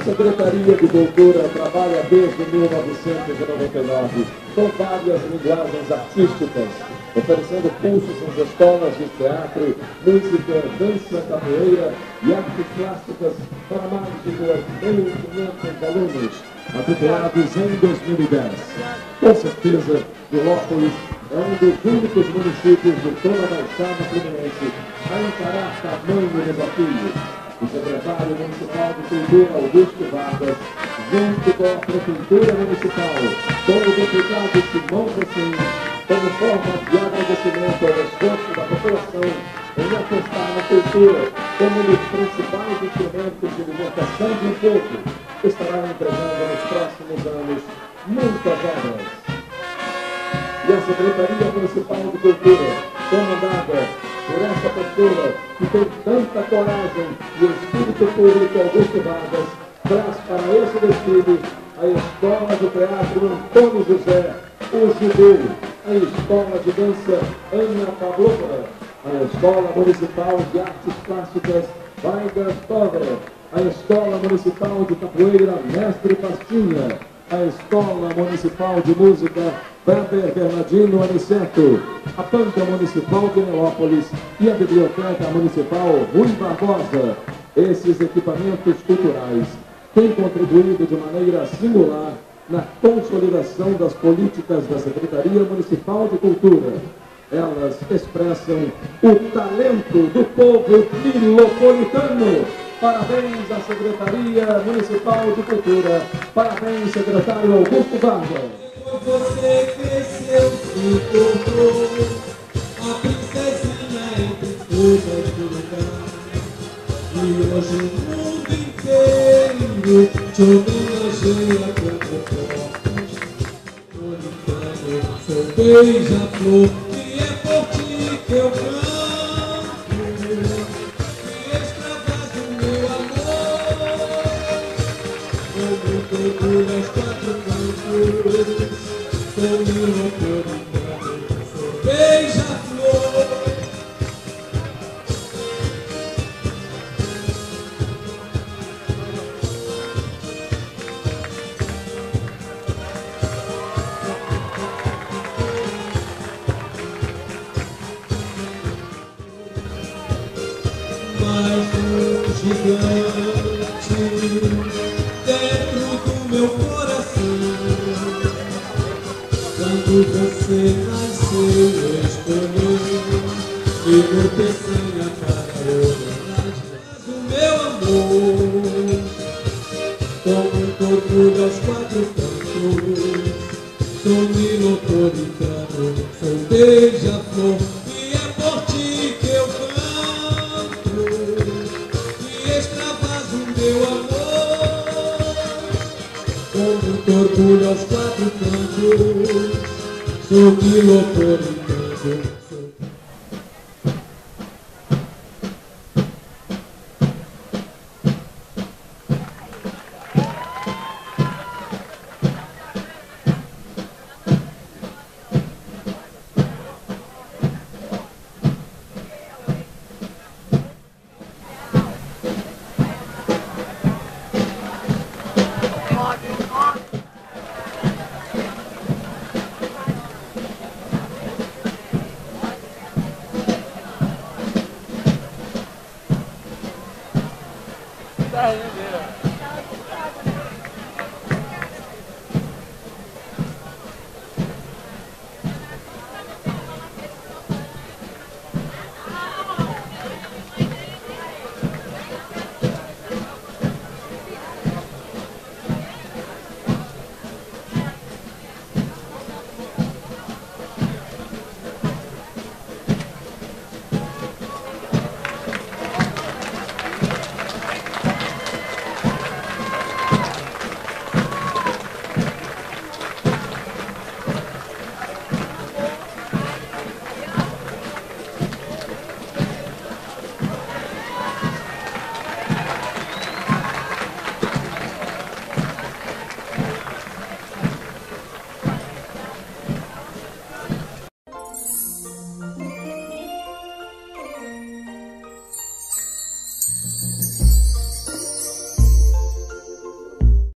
Secretaria de Cultura trabalha desde 1999 com várias linguagens artísticas, oferecendo cursos nas escolas de teatro, música, dança, capoeira e artes plásticas para mais de 2.500 alunos matriculados em 2010. Com certeza, Nilópolis é um dos únicos municípios de toda a Baixada Fluminense a encarar tamanho desafio. O secretário municipal de Cultura, Augusto Vargas, junto com a Prefeitura Municipal, com o deputado Simão Recém, como forma de agradecimento ao esforço da população em apostar na cultura como um dos principais instrumentos de libertação de um povo, estará entregando nos próximos anos muitas obras. E a Secretaria Municipal de Cultura, comandada por essa pessoa que tem tanta coragem e espírito público, Augusto Vargas, traz para esse desfile a Escola de Teatro Antônio José, o Judeu, a Escola de Dança Ana Pavlova, a Escola Municipal de Artes Plásticas Vargas Togra, a Escola Municipal de Capoeira Mestre Pastinha, a Escola Municipal de Música Weber Bernardino Aniceto, a Banda Municipal de Nilópolis e a Biblioteca Municipal Rui Barbosa. Esses equipamentos culturais têm contribuído de maneira singular na consolidação das políticas da Secretaria Municipal de Cultura. Elas expressam o talento do povo nilopolitano. Parabéns à Secretaria Municipal de Cultura. Parabéns, secretário Augusto Vargas. Você cresceu, se tornou a princesinha entre todas do lugar. E hoje o mundo inteiro te homenageia como forte. Sou beija-flor e é por ti que eu canto, que extravasa o meu amor. Com muito orgulho aos quatro cantos, sou nilopolitano, sou beija-flor. Mais um gigante dentro do meu coração. Quando você nasceu, eu escolhi e no peçanha para homenagear o meu amor. Com muito orgulho aos quatro cantos, sou nilopolitano, sou beija-flor e é por ti que eu canto, que extravasa o meu amor. Com muito orgulho aos quatro cantos, sou nilopolitano. Tá,